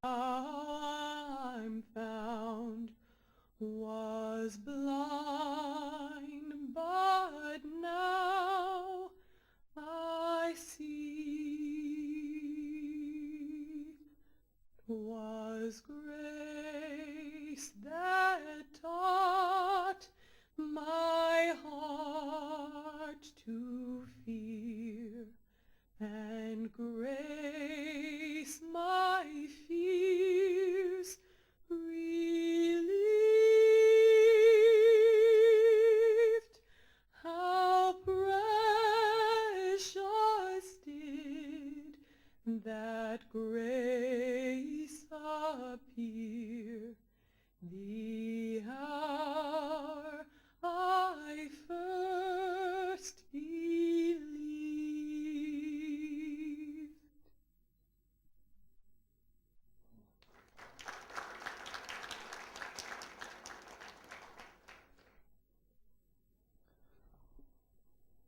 I'm found, was blind, but now I see. 'Twas grace that taught my heart to fear, and grace my fears relieved. How precious did that grace appear, the hour I first believed.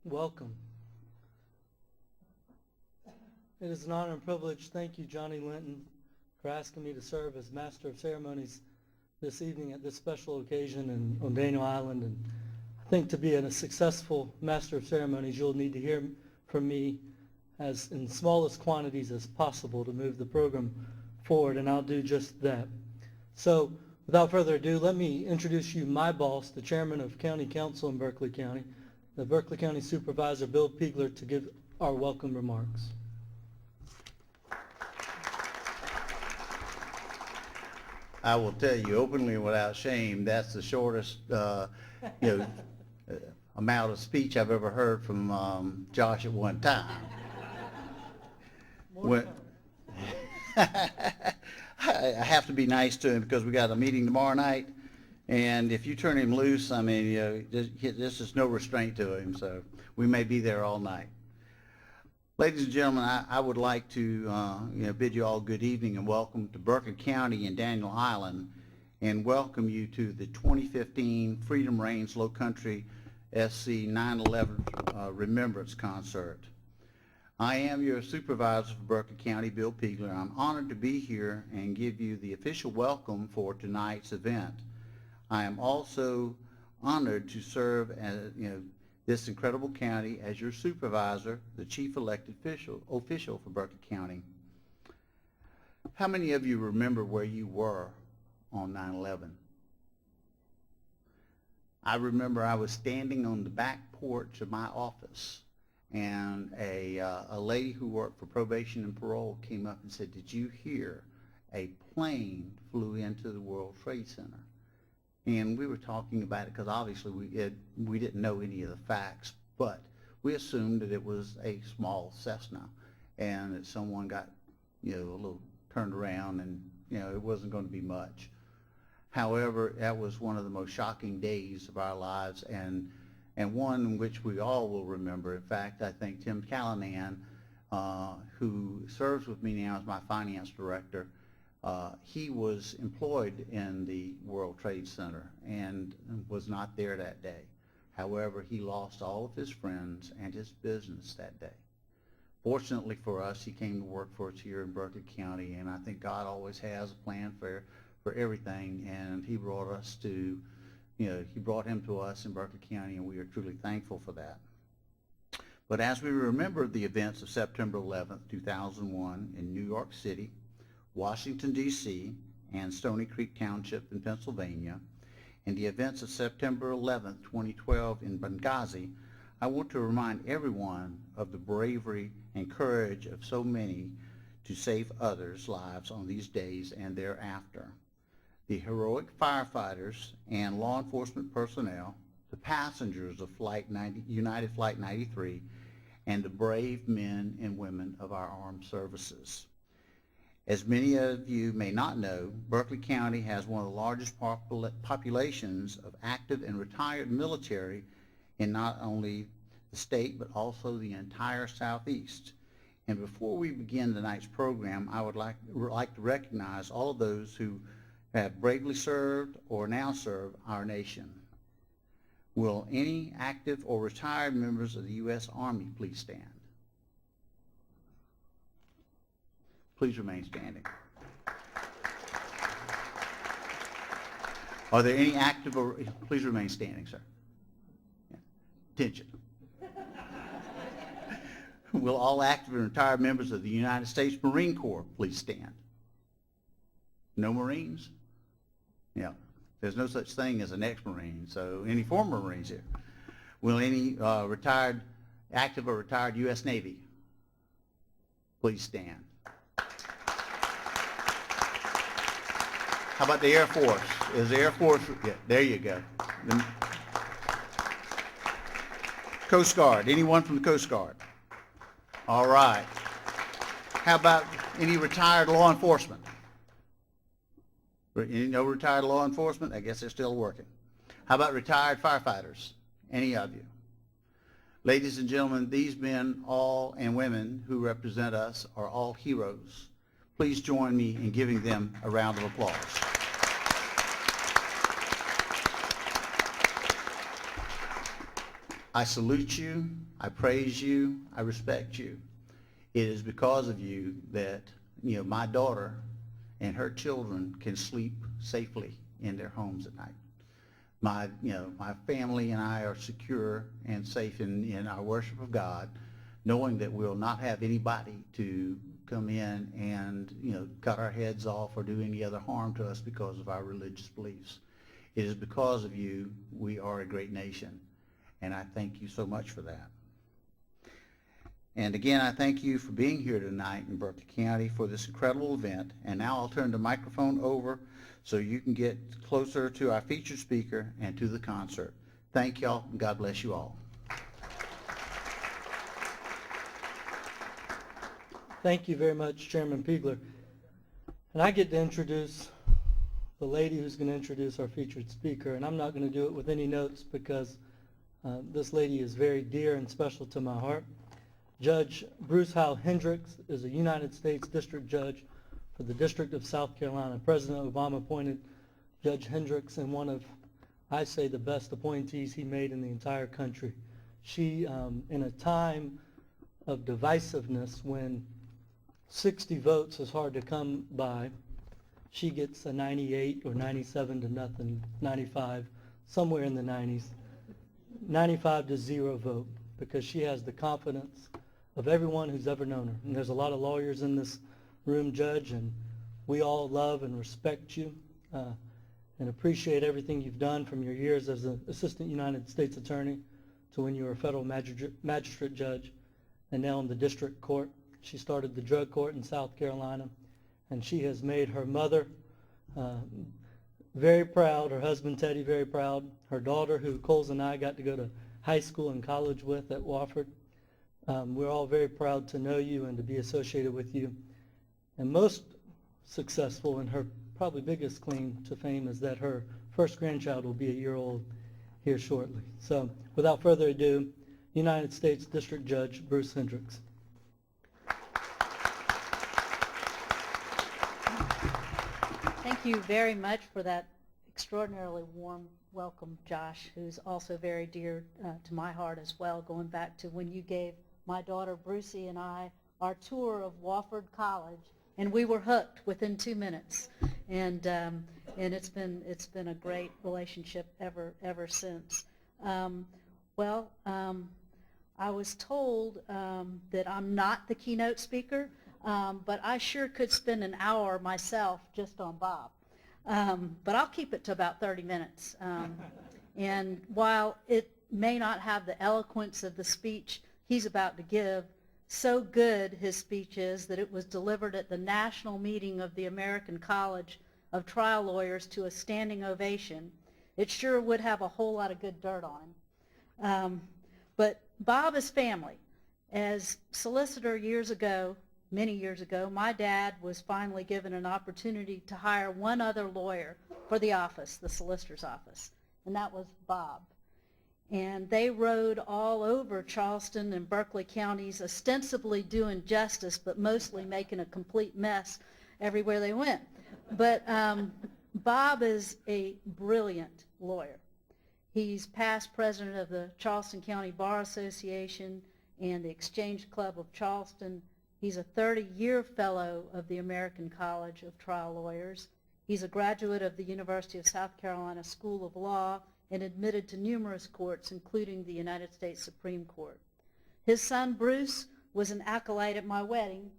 Welcome. It is an honor and privilege. Thank you, Johnny Linton, for asking me to serve as Master of Ceremonies this evening at this special occasion on Daniel Island. And I think to be a successful Master of Ceremonies, you'll need to hear from me as in smallest quantities as possible to move the program forward, and I'll do just that. So without further ado, let me introduce you my boss, the Chairman of County Council in Berkeley County, the Berkeley County Supervisor, Bill Piegler, to give our welcome remarks. I will tell you openly and without shame, that's the shortest amount of speech I've ever heard from Josh at one time. When, I have to be nice to him because we got a meeting tomorrow night, and if you turn him loose, I mean, there's just no restraint to him, so we may be there all night. Ladies and gentlemen, I would like to bid you all good evening and welcome to Berkeley County and Daniel Island, and welcome you to the 2015 Freedom Reigns Lowcountry SC 9/11 Remembrance Concert. I am your supervisor for Berkeley County, Bill Piegler. I'm honored to be here and give you the official welcome for tonight's event. I am also honored to serve as this incredible county as your supervisor, the chief elected official for Berkeley County. How many of you remember where you were on 9/11? I remember I was standing on the back porch of my office, and a lady who worked for probation and parole came up and said, "Did you hear a plane flew into the World Trade Center?" And we were talking about it because obviously we didn't know any of the facts, but we assumed that it was a small Cessna and that someone got a little turned around, and it wasn't going to be much. However, that was one of the most shocking days of our lives, and one in which we all will remember. In fact, I think Tim Callanan, who serves with me now as my finance director, he was employed in the World Trade Center and was not there that day. However, he lost all of his friends and his business that day. Fortunately for us, he came to work for us here in Berkeley County, and I think God always has a plan for everything, and he brought us to, he brought him to us in Berkeley County, and we are truly thankful for that. But as we remember the events of September 11th, 2001 in New York City, Washington, D.C., and Stony Creek Township in Pennsylvania, and the events of September 11th, 2012 in Benghazi, I want to remind everyone of the bravery and courage of so many to save others' lives on these days and thereafter. The heroic firefighters and law enforcement personnel, the passengers of United Flight 93, and the brave men and women of our armed services. As many of you may not know, Berkeley County has one of the largest populations of active and retired military in not only the state but also the entire Southeast. And before we begin tonight's program, I would like to recognize all of those who have bravely served or now serve our nation. Will any active or retired members of the U.S. Army please stand? Please remain standing. Are there any active or, please remain standing, sir. Yeah. Attention. Will all active and retired members of the United States Marine Corps please stand? No Marines? Yeah. There's no such thing as an ex-Marine, so any former Marines here. Will any retired, active or retired U.S. Navy please stand? How about the Air Force? Is the Air Force, yeah, there you go. Coast Guard, anyone from the Coast Guard? All right. How about any retired law enforcement? No retired law enforcement? I guess they're still working. How about retired firefighters? Any of you? Ladies and gentlemen, these men all and women who represent us are all heroes. Please join me in giving them a round of applause. I salute you, I praise you, I respect you. It is because of you that, my daughter and her children can sleep safely in their homes at night. My family and I are secure and safe in our worship of God, knowing that we'll not have anybody to come in and, cut our heads off or do any other harm to us because of our religious beliefs. It is because of you we are a great nation, and I thank you so much for that. And again, I thank you for being here tonight in Berkeley County for this incredible event. And now I'll turn the microphone over so you can get closer to our featured speaker and to the concert. Thank y'all, and God bless you all. Thank you very much, Chairman Piegler. And I get to introduce the lady who's going to introduce our featured speaker. And I'm not going to do it with any notes because this lady is very dear and special to my heart. Judge Bruce Howell Hendricks is a United States District Judge for the District of South Carolina. President Obama appointed Judge Hendricks in one of, I say, the best appointees he made in the entire country. She, in a time of divisiveness when 60 votes is hard to come by, she gets a 98 or 97 to nothing, 95, somewhere in the 90s, 95 to 0 vote, because she has the confidence of everyone who's ever known her. And there's a lot of lawyers in this room, Judge, and we all love and respect you and appreciate everything you've done from your years as an Assistant United States Attorney to when you were a federal magistrate judge and now in the district court. She started the drug court in South Carolina, and she has made her mother very proud, her husband Teddy very proud, her daughter, who Coles and I got to go to high school and college with at Wofford. We're all very proud to know you and to be associated with you. And most successful, and her probably biggest claim to fame, is that her first grandchild will be a year old here shortly. So without further ado, United States District Judge Bruce Hendricks. Thank you very much for that extraordinarily warm welcome, Josh, who's also very dear to my heart as well, going back to when you gave my daughter Brucey and I our tour of Wofford College, and we were hooked within 2 minutes, and it's been a great relationship ever since. I was told that I'm not the keynote speaker, but I sure could spend an hour myself just on Bob. But I'll keep it to about 30 minutes. And while it may not have the eloquence of the speech he's about to give, so good his speech is that it was delivered at the national meeting of the American College of Trial Lawyers to a standing ovation. It sure would have a whole lot of good dirt on him. But Bob is family. As solicitor many years ago, my dad was finally given an opportunity to hire one other lawyer for the office, the solicitor's office, and that was Bob. And they rode all over Charleston and Berkeley counties, ostensibly doing justice, but mostly making a complete mess everywhere they went. But Bob is a brilliant lawyer. He's past president of the Charleston County Bar Association and the Exchange Club of Charleston. He's a 30-year fellow of the American College of Trial Lawyers. He's a graduate of the University of South Carolina School of Law and admitted to numerous courts, including the United States Supreme Court. His son, Bruce, was an acolyte at my wedding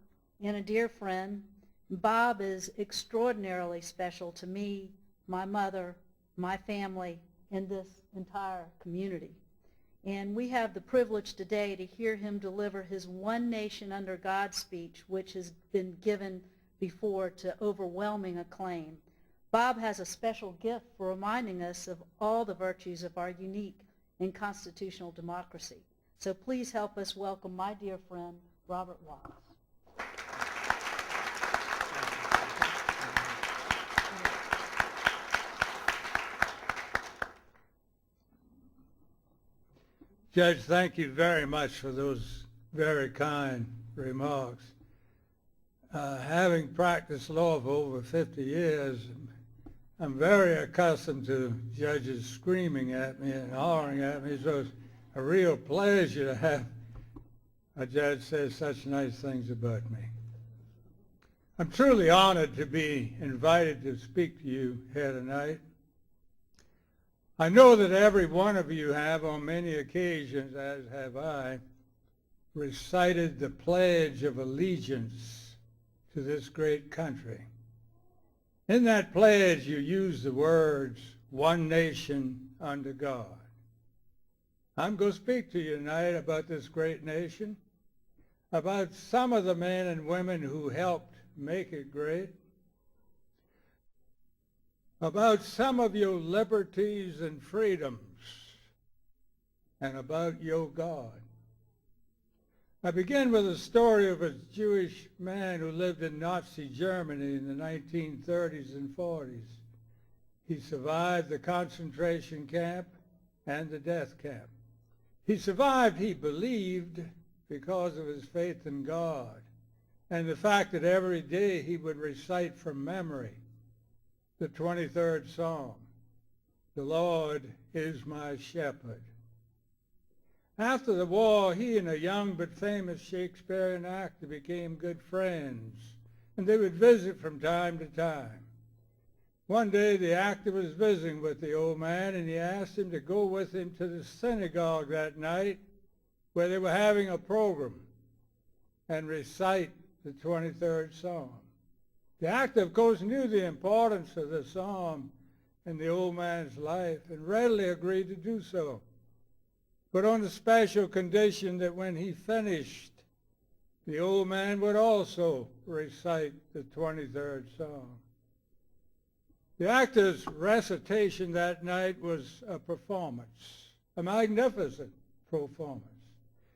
and a dear friend. Bob is extraordinarily special to me, my mother, my family, and this entire community. And we have the privilege today to hear him deliver his One Nation Under God speech, which has been given before to overwhelming acclaim. Bob has a special gift for reminding us of all the virtues of our unique and constitutional democracy. So please help us welcome my dear friend, Robert Wallace. Judge, thank you very much for those very kind remarks. Having practiced law for over 50 years, I'm very accustomed to judges screaming at me and hollering at me, so it's a real pleasure to have a judge say such nice things about me. I'm truly honored to be invited to speak to you here tonight. I know that every one of you have on many occasions, as have I, recited the Pledge of Allegiance to this great country. In that pledge you use the words, one nation under God. I'm going to speak to you tonight about this great nation, about some of the men and women who helped make it great, about some of your liberties and freedoms, and about your God. I begin with a story of a Jewish man who lived in Nazi Germany in the 1930s and 40s. He survived the concentration camp and the death camp. He survived, he believed, because of his faith in God and the fact that every day he would recite from memory the 23rd Psalm, "The Lord is my shepherd." After the war, he and a young but famous Shakespearean actor became good friends, and they would visit from time to time. One day the actor was visiting with the old man, and he asked him to go with him to the synagogue that night where they were having a program and recite the 23rd Psalm. The actor, of course, knew the importance of the psalm in the old man's life and readily agreed to do so, but on the special condition that when he finished, the old man would also recite the 23rd Psalm. The actor's recitation that night was a performance, a magnificent performance.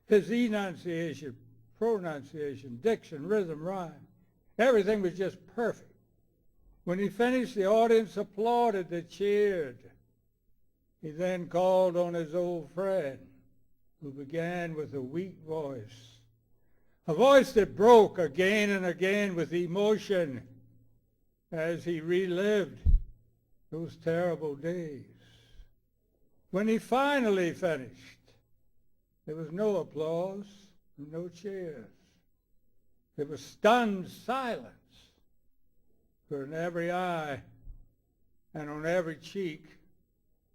His enunciation, pronunciation, diction, rhythm, rhyme, everything was just perfect. When he finished, the audience applauded, they cheered. He then called on his old friend, who began with a weak voice, a voice that broke again and again with emotion as he relived those terrible days. When he finally finished, there was no applause, no cheers. There was stunned silence, for in every eye and on every cheek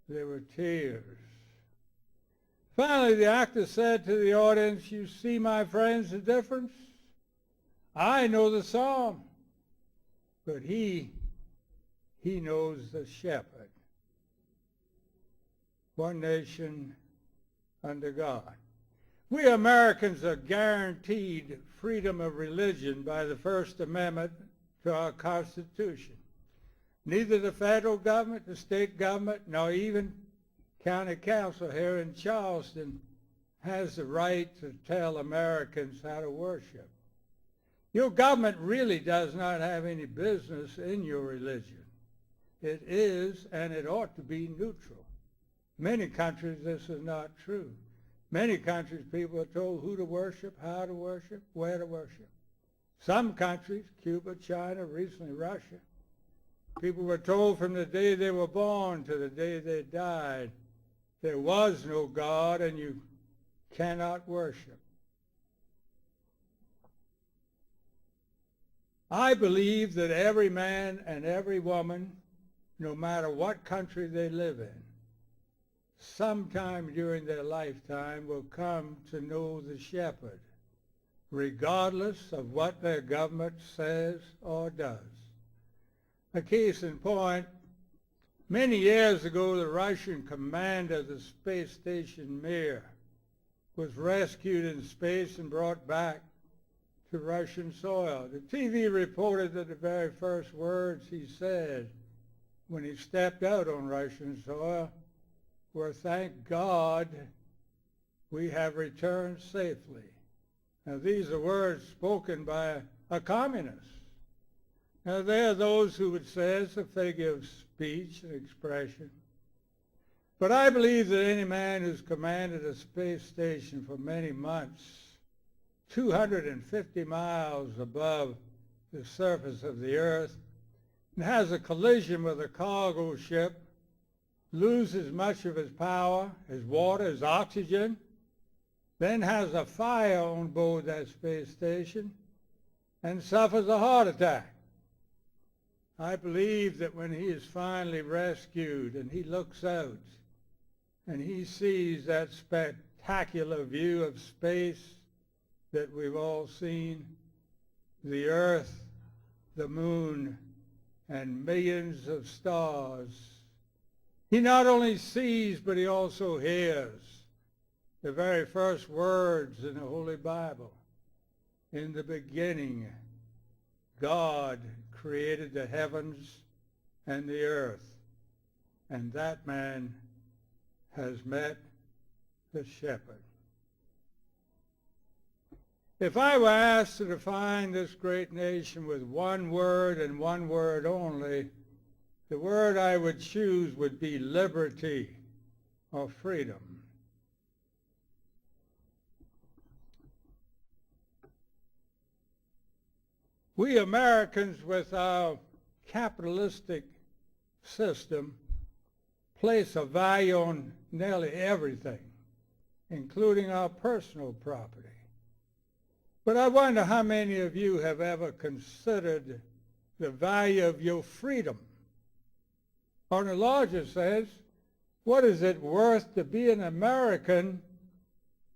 there were tears. Finally, the actor said to the audience, "You see, my friends, the difference? I know the psalm, but he knows the shepherd." One nation under God. We Americans are guaranteed freedom of religion by the First Amendment to our Constitution. Neither the federal government, the state government, nor even county council here in Charleston has the right to tell Americans how to worship. Your government really does not have any business in your religion. It is, and it ought to be, neutral. Many countries this is not true. Many countries people are told who to worship, how to worship, where to worship. Some countries, Cuba, China, recently Russia, people were told from the day they were born to the day they died, there was no God and you cannot worship. I believe that every man and every woman, no matter what country they live in, sometime during their lifetime will come to know the shepherd, regardless of what their government says or does. A case in point, many years ago, the Russian commander of the space station Mir was rescued in space and brought back to Russian soil. The TV reported that the very first words he said when he stepped out on Russian soil were, "Thank God we have returned safely." Now, these are words spoken by a communist. Now, there are those who would say it's a figure of speech and expression. But I believe that any man who's commanded a space station for many months, 250 miles above the surface of the earth, and has a collision with a cargo ship, loses much of his power, his water, his oxygen, then has a fire on board that space station, and suffers a heart attack. I believe that when he is finally rescued and he looks out and he sees that spectacular view of space that we've all seen, the earth, the moon, and millions of stars, he not only sees, but he also hears the very first words in the Holy Bible. In the beginning, God created the heavens and the earth, and that man has met the shepherd. If I were asked to define this great nation with one word and one word only, the word I would choose would be liberty or freedom. We Americans, with our capitalistic system, place a value on nearly everything, including our personal property. But I wonder how many of you have ever considered the value of your freedom. Or in a larger sense, what is it worth to be an American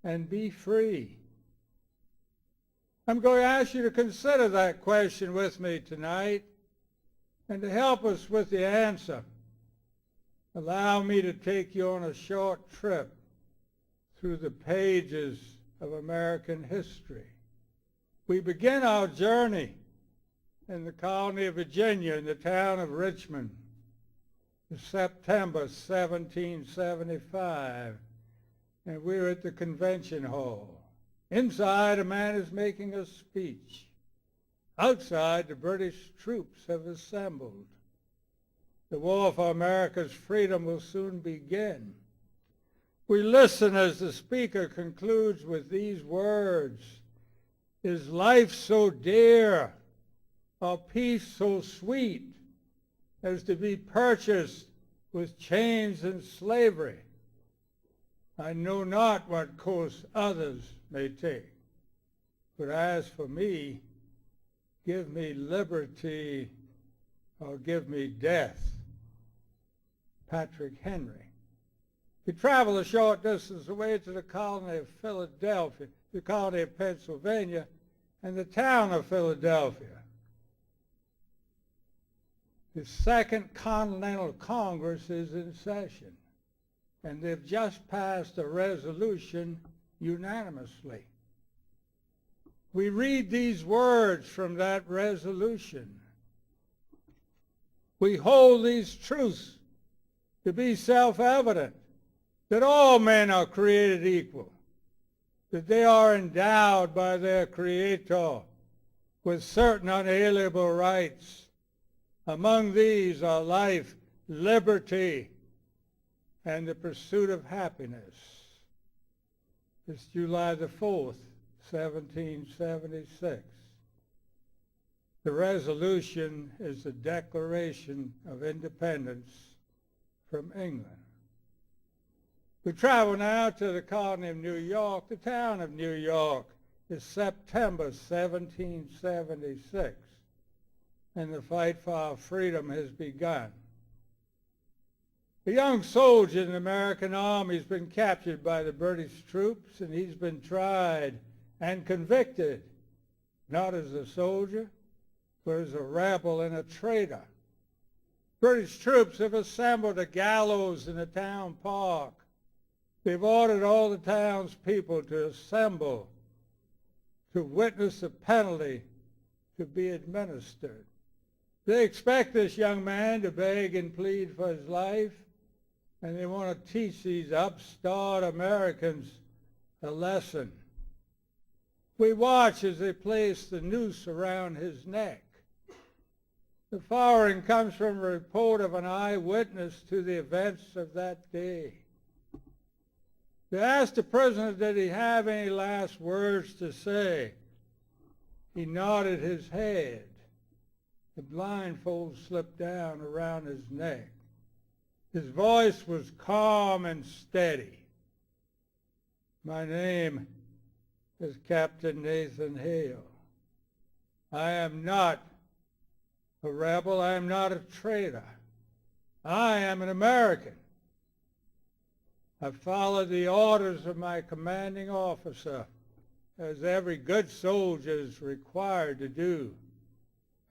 and be free? I'm going to ask you to consider that question with me tonight, and to help us with the answer, allow me to take you on a short trip through the pages of American history. We begin our journey in the colony of Virginia, in the town of Richmond, in September 1775, and we're at the convention hall. Inside, a man is making a speech. Outside, the British troops have assembled. The war for America's freedom will soon begin. We listen as the speaker concludes with these words: "Is life so dear, or peace so sweet, as to be purchased with chains and slavery? I know not what course others may take, but as for me, give me liberty or give me death." Patrick Henry. We travel a short distance away to the colony of Philadelphia, the colony of Pennsylvania, and the town of Philadelphia. The Second Continental Congress is in session, and they've just passed a resolution unanimously. We read these words from that resolution. We hold these truths to be self-evident, that all men are created equal, that they are endowed by their Creator with certain unalienable rights. Among these are life, liberty, and the pursuit of happiness. It's July the 4th, 1776. The resolution is the Declaration of Independence from England. We travel now to the colony of New York, the town of New York. It's September 1776. and the fight for our freedom has begun. A young soldier in the American Army has been captured by the British troops, and he's been tried and convicted, not as a soldier, but as a rebel and a traitor. British troops have assembled a gallows in the town park. They've ordered all the townspeople to assemble to witness the penalty to be administered. They expect this young man to beg and plead for his life, and they want to teach these upstart Americans a lesson. We watch as they place the noose around his neck. The firing comes from a report of an eyewitness to the events of that day. They asked the prisoner, did he have any last words to say? He nodded his head. The blindfold slipped down around his neck. His voice was calm and steady. My name is Captain Nathan Hale. I am not a rebel. I am not a traitor. I am an American. I followed the orders of my commanding officer, as every good soldier is required to do.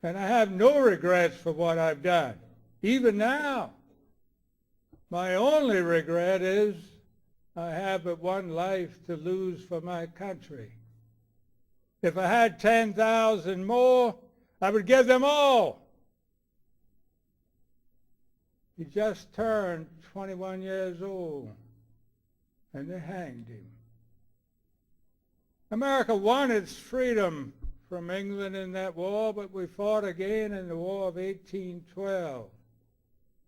And I have no regrets for what I've done, even now. My only regret is I have but one life to lose for my country. If I had 10,000 more, I would give them all. He just turned 21 years old, and they hanged him. America won its freedom from England in that war, but we fought again in the War of 1812.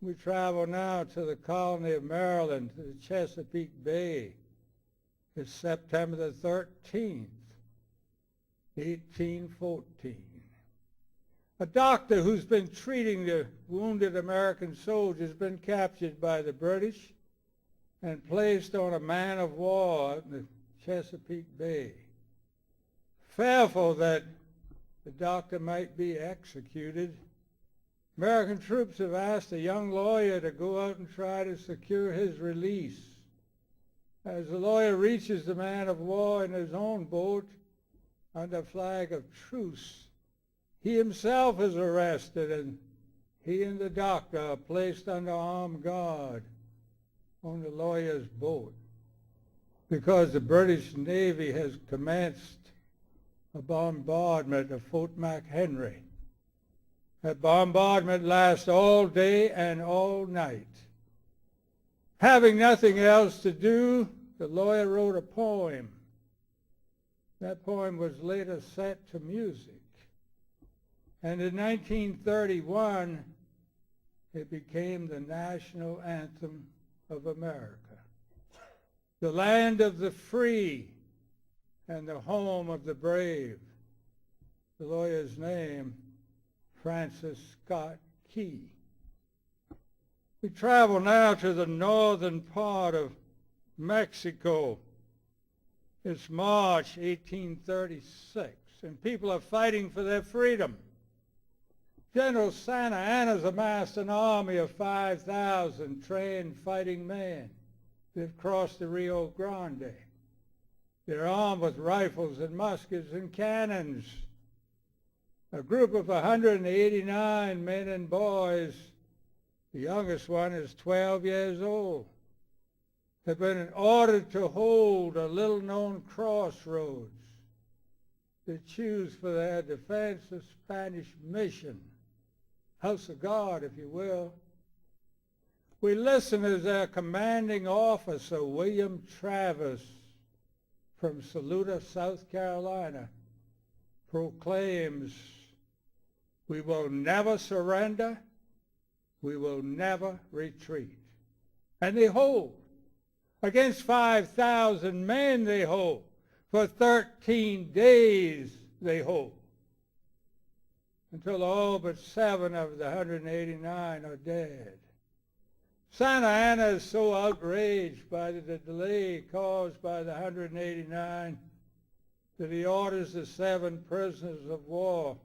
We travel now to the colony of Maryland, to the Chesapeake Bay. It's September the 13th, 1814. A doctor who's been treating the wounded American soldiers has been captured by the British and placed on a man of war in the Chesapeake Bay. Fearful that the doctor might be executed, American troops have asked a young lawyer to go out and try to secure his release. As the lawyer reaches the man of war in his own boat under flag of truce, he himself is arrested, and he and the doctor are placed under armed guard on the lawyer's boat because the British Navy has commenced a bombardment of Fort McHenry. That bombardment lasts all day and all night. Having nothing else to do, the lawyer wrote a poem. That poem was later set to music. And in 1931, it became the national anthem of America. The land of the free and the home of the brave. The lawyer's name, Francis Scott Key. We travel now to the northern part of Mexico. It's March 1836, and people are fighting for their freedom. General Santa Anna's amassed an army of 5,000 trained fighting men. They've crossed the Rio Grande. They're armed with rifles and muskets and cannons. A group of 189 men and boys, the youngest one is 12 years old, have been ordered to hold a little-known crossroads to choose for their defense a Spanish mission, house of God, if you will. We listen as their commanding officer, William Travis, from Saluda, South Carolina, proclaims, "We will never surrender. We will never retreat." And they hold. Against 5,000 men they hold. For 13 days they hold. Until all but 7 of the 189 are dead. Santa Anna is so outraged by the delay caused by the 189 that he orders the 7 prisoners of war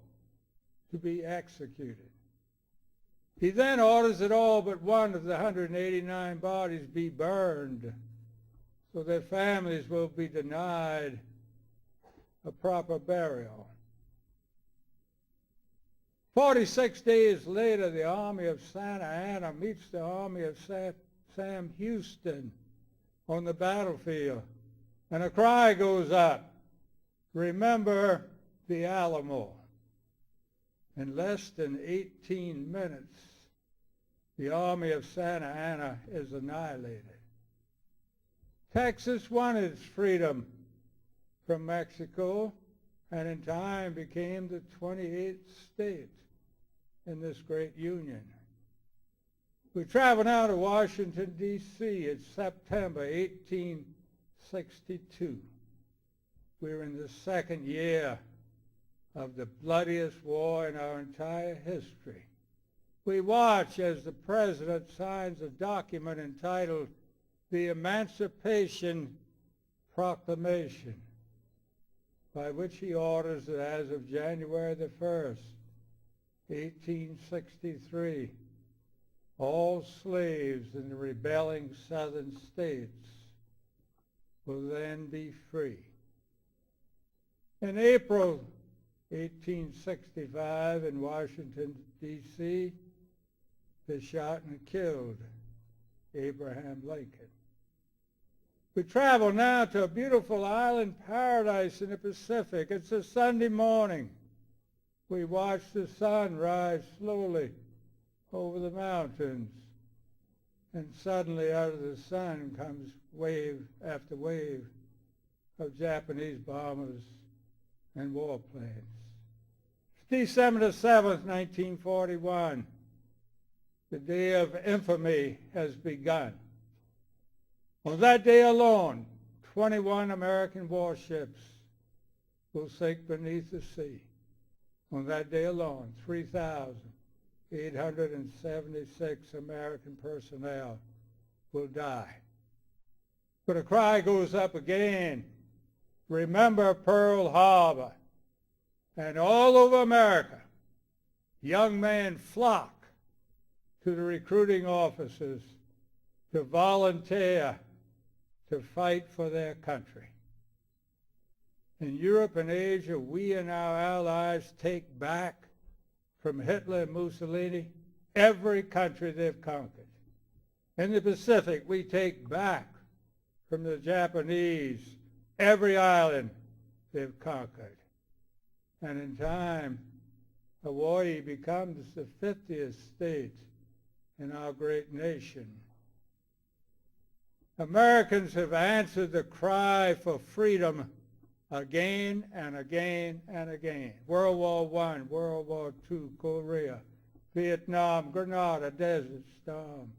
to be executed. He then orders that all but one of the 189 bodies be burned so their families will be denied a proper burial. 46 days later, the army of Santa Anna meets the army of Sam Houston on the battlefield, and a cry goes up, "Remember the Alamo." In less than 18 minutes, the army of Santa Anna is annihilated. Texas won its freedom from Mexico and in time became the 28th state in this great union. We travel now to Washington, D.C. It's September 1862. We're in the second year of the bloodiest war in our entire history. We watch as the president signs a document entitled the Emancipation Proclamation, by which he orders that as of January the 1st, 1863, all slaves in the rebelling southern states will then be free. In April 1865 in Washington, D.C., they shot and killed Abraham Lincoln. We travel now to a beautiful island paradise in the Pacific. It's a Sunday morning. We watch the sun rise slowly over the mountains, and suddenly out of the sun comes wave after wave of Japanese bombers and warplanes. December the 7th, 1941. The day of infamy has begun. On that day alone, 21 American warships will sink beneath the sea. On that day alone, 3,876 American personnel will die. But a cry goes up again, "Remember Pearl Harbor." And all over America, young men flock to the recruiting offices to volunteer to fight for their country. In Europe and Asia, we and our allies take back from Hitler and Mussolini every country they've conquered. In the Pacific, we take back from the Japanese every island they've conquered. And in time, Hawaii becomes the 50th state in our great nation. Americans have answered the cry for freedom again and again and again. World War I, World War II, Korea, Vietnam, Grenada, Desert Storm,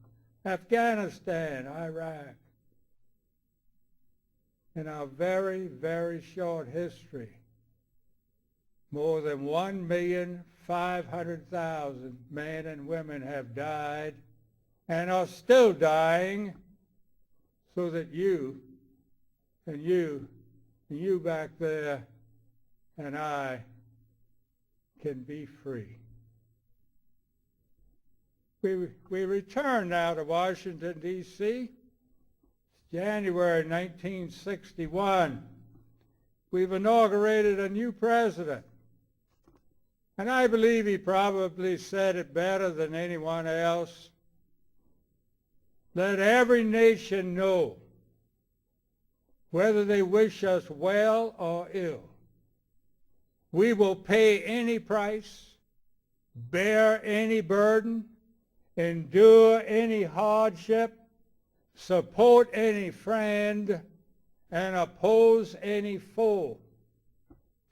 Afghanistan, Iraq. In our very, very short history, more than 1,500,000 men and women have died and are still dying so that you and you and you back there and I can be free. We return now to Washington, D.C. It's January 1961. We've inaugurated a new president. And I believe he probably said it better than anyone else. Let every nation know, whether they wish us well or ill, we will pay any price, bear any burden, endure any hardship, support any friend, and oppose any foe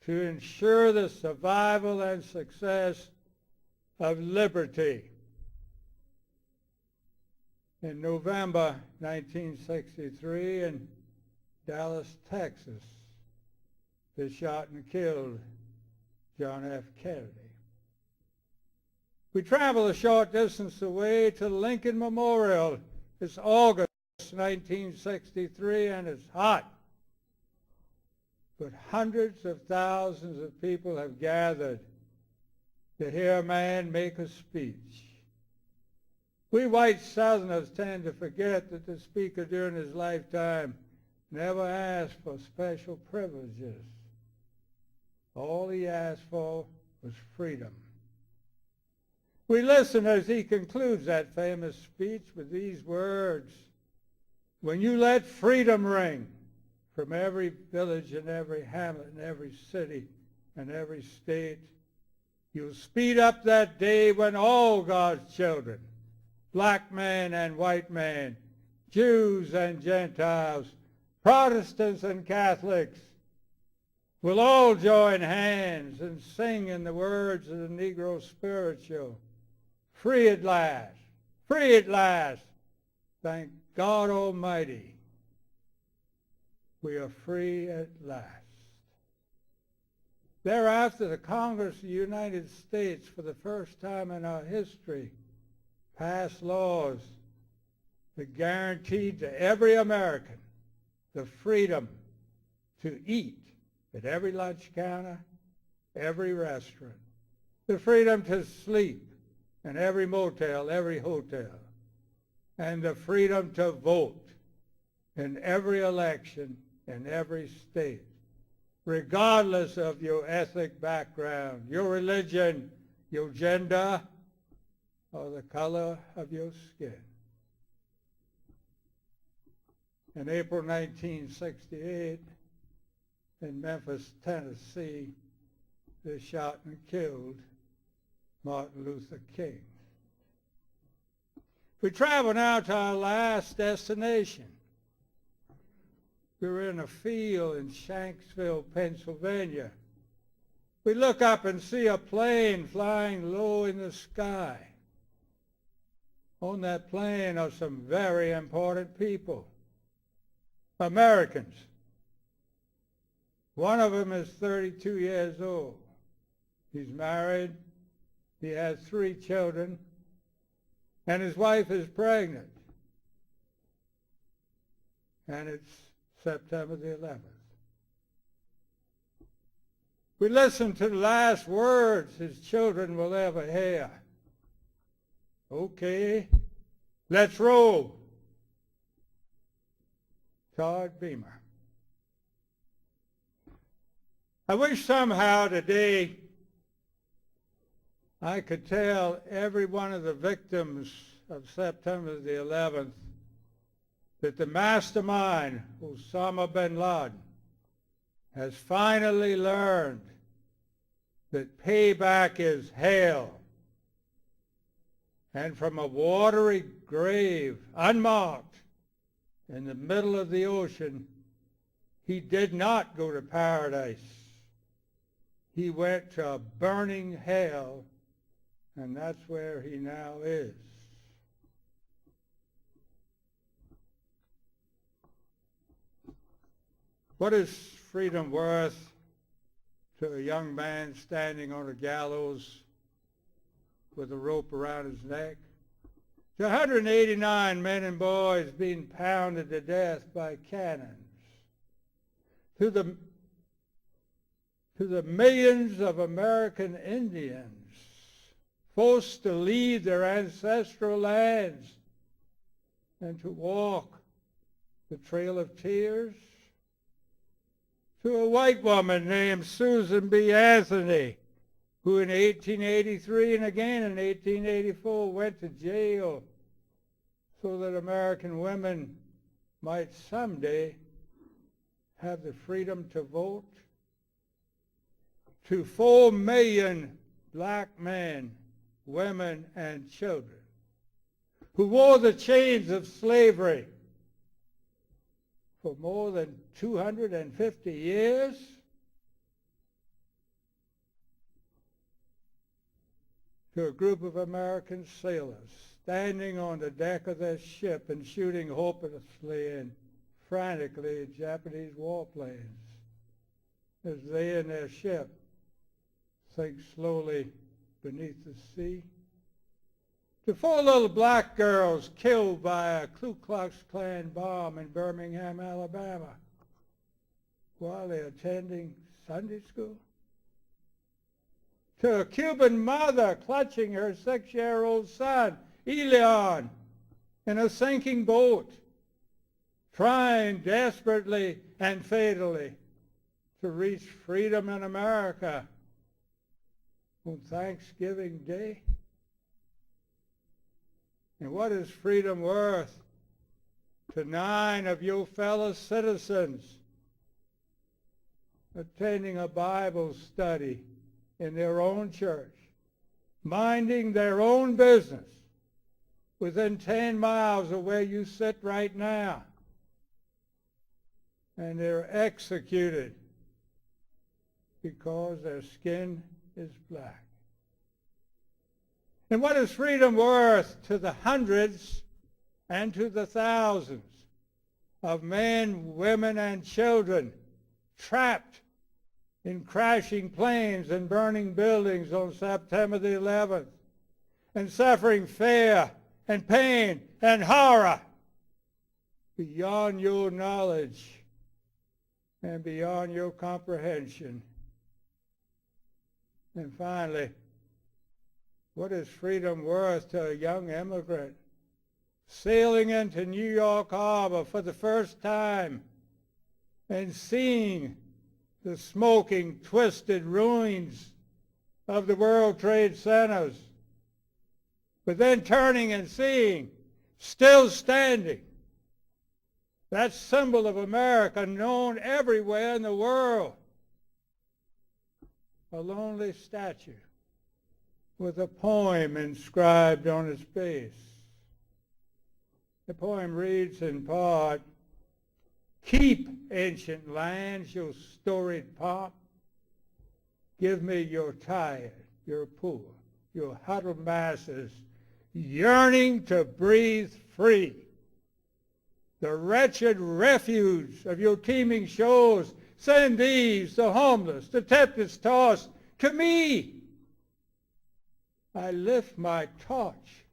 to ensure the survival and success of liberty. In November 1963 in Dallas, Texas, they shot and killed John F. Kennedy. We travel a short distance away to Lincoln Memorial. It's August 1963 and it's hot. But hundreds of thousands of people have gathered to hear a man make a speech. We white Southerners tend to forget that the speaker during his lifetime never asked for special privileges. All he asked for was freedom. We listen as he concludes that famous speech with these words, "When you let freedom ring from every village and every hamlet and every city and every state, you'll speed up that day when all God's children, black man and white man, Jews and Gentiles, Protestants and Catholics, will all join hands and sing in the words of the Negro spiritual, free at last, free at last, thank God Almighty, we are free at last." Thereafter, the Congress of the United States, for the first time in our history, passed laws that guaranteed to every American the freedom to eat at every lunch counter, every restaurant, the freedom to sleep in every motel, every hotel, and the freedom to vote in every election in every state, regardless of your ethnic background, your religion, your gender, or the color of your skin. In April 1968, in Memphis, Tennessee, they shot and killed Martin Luther King. We travel now to our last destination. We were in a field in Shanksville, Pennsylvania. We look up and see a plane flying low in the sky. On that plane are some very important people, Americans. One of them is 32 years old. He's married. He has 3 children. And his wife is pregnant. And it's September the 11th. We listen to the last words his children will ever hear. Okay, let's roll. Todd Beamer. I wish somehow today I could tell every one of the victims of September the 11th that the mastermind, Osama bin Laden, has finally learned that payback is hell. And from a watery grave, unmarked, in the middle of the ocean, he did not go to paradise. He went to a burning hell, and that's where he now is. What is freedom worth to a young man standing on a gallows with a rope around his neck? To 189 men and boys being pounded to death by cannons? To the millions of American Indians forced to leave their ancestral lands and to walk the Trail of Tears? To a white woman named Susan B. Anthony, who in 1883 and again in 1884 went to jail so that American women might someday have the freedom to vote? To 4 million black men, women, and children who wore the chains of slavery for more than 250 years? To a group of American sailors standing on the deck of their ship and shooting hopelessly and frantically at Japanese warplanes as they and their ship sink slowly beneath the sea? To 4 little black girls killed by a Ku Klux Klan bomb in Birmingham, Alabama, while they're attending Sunday school? to a Cuban mother clutching her 6-year-old son, Elion, in a sinking boat, trying desperately and fatally to reach freedom in America on Thanksgiving Day? And what is freedom worth to 9 of your fellow citizens attending a Bible study in their own church, minding their own business within 10 miles of where you sit right now, and they're executed because their skin is black? And what is freedom worth to the hundreds and to the thousands of men, women, and children trapped in crashing planes and burning buildings on September the 11th, and suffering fear and pain and horror beyond your knowledge and beyond your comprehension? And finally, what is freedom worth to a young immigrant sailing into New York Harbor for the first time and seeing the smoking, twisted ruins of the World Trade Centers, but then turning and seeing, still standing, that symbol of America known everywhere in the world, a lonely statue with a poem inscribed on its base? The poem reads in part, "Keep, ancient lands, your storied pomp. Give me your tired, your poor, your huddled masses, yearning to breathe free. The wretched refuge of your teeming shores, send these, the homeless, the tempest tossed, to me. I lift my torch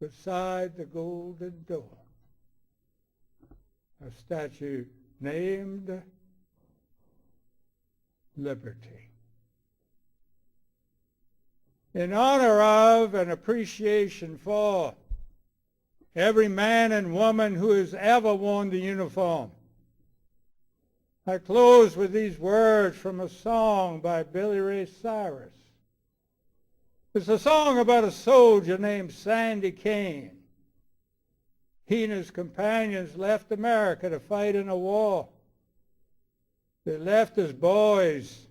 beside the golden door." A statue named Liberty. In honor of and appreciation for every man and woman who has ever worn the uniform, I close with these words from a song by Billy Ray Cyrus. It's a song about a soldier named Sandy Kane. He and his companions left America to fight in a war. They left as boys.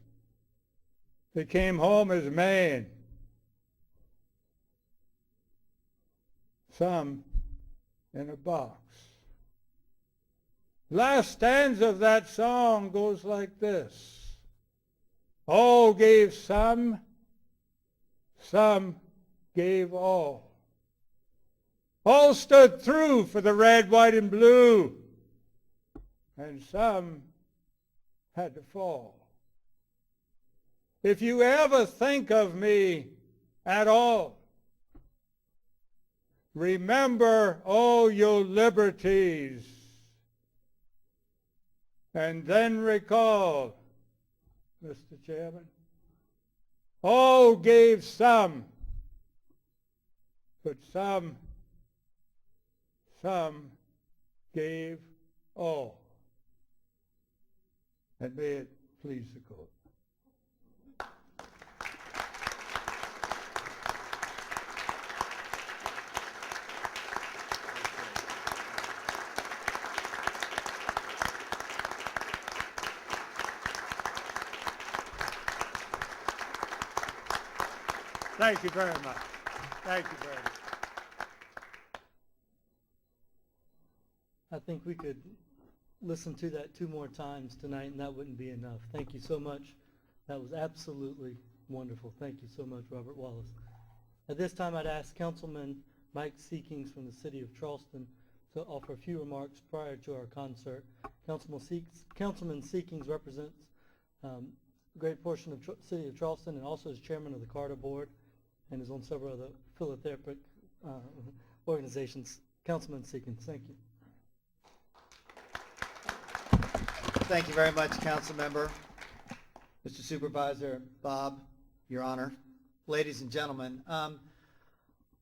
They came home as men. Some in a box. Last stanza of that song goes like this: all gave some gave all. All stood through for the red, white, and blue, and some had to fall. If you ever think of me at all, remember all your liberties, and then recall, Mr. Chairman, all gave some, but some gave all. And may it please the court. Thank you very much. Thank you very much. I think we could listen to that 2 more times tonight, and that wouldn't be enough. Thank you so much. That was absolutely wonderful. Thank you so much, Robert Wallace. At this time, I'd ask Councilman Mike Seekings from the city of Charleston to offer a few remarks prior to our concert. Councilman Seekings represents a great portion of the city of Charleston and also is chairman of the Carter Board and is on several other philanthropic organizations. Councilman Seekings, thank you. Thank you very much, Council Member. Mr. Supervisor, Bob, Your Honor, ladies and gentlemen,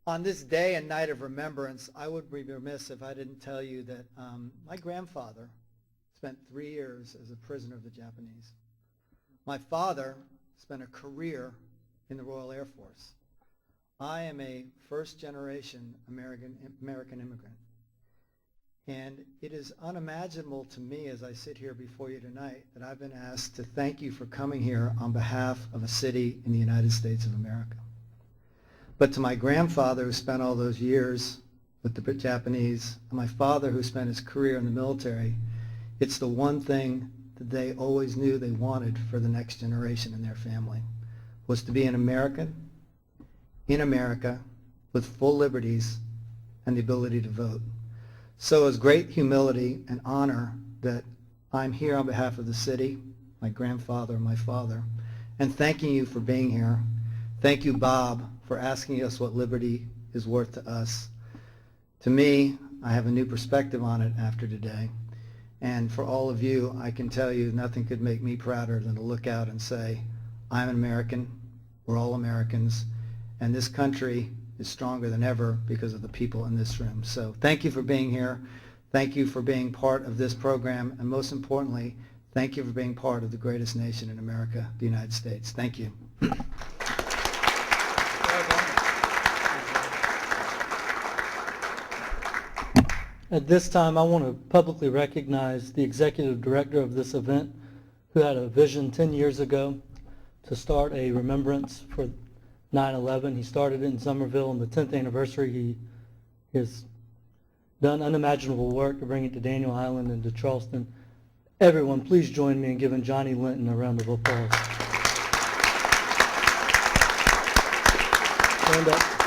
on this day and night of remembrance, I would be remiss if I didn't tell you that my grandfather spent 3 years as a prisoner of the Japanese. My father spent a career in the Royal Air Force. I am a first-generation American immigrant. And it is unimaginable to me as I sit here before you tonight that I've been asked to thank you for coming here on behalf of a city in the United States of America. But to my grandfather who spent all those years with the Japanese, and my father who spent his career in the military, it's the one thing that they always knew they wanted for the next generation in their family, was to be an American, in America, with full liberties and the ability to vote. So it's great humility and honor that I'm here on behalf of the city, my grandfather and my father, and thanking you for being here. Thank you, Bob, for asking us what liberty is worth to us. To me, I have a new perspective on it after today. And for all of you, I can tell you nothing could make me prouder than to look out and say, I'm an American, we're all Americans, and this country is stronger than ever because of the people in this room. So thank you for being here. Thank you for being part of this program. And most importantly, thank you for being part of the greatest nation in America, the United States. Thank you. At this time, I want to publicly recognize the executive director of this event who had a vision 10 years ago to start a remembrance for 9/11. He started it in Somerville on the 10th anniversary. He has done unimaginable work to bring it to Daniel Island and to Charleston. Everyone, please join me in giving Johnny Linton a round of applause. Stand up.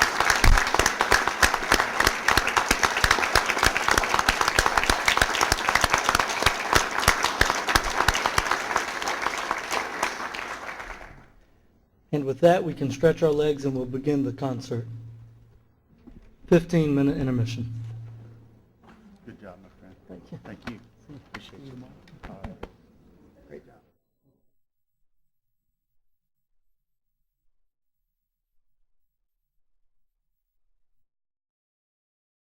And with that, we can stretch our legs and we'll begin the concert. 15-minute intermission. Good job, my friend. Thank you. Thank you. Appreciate you.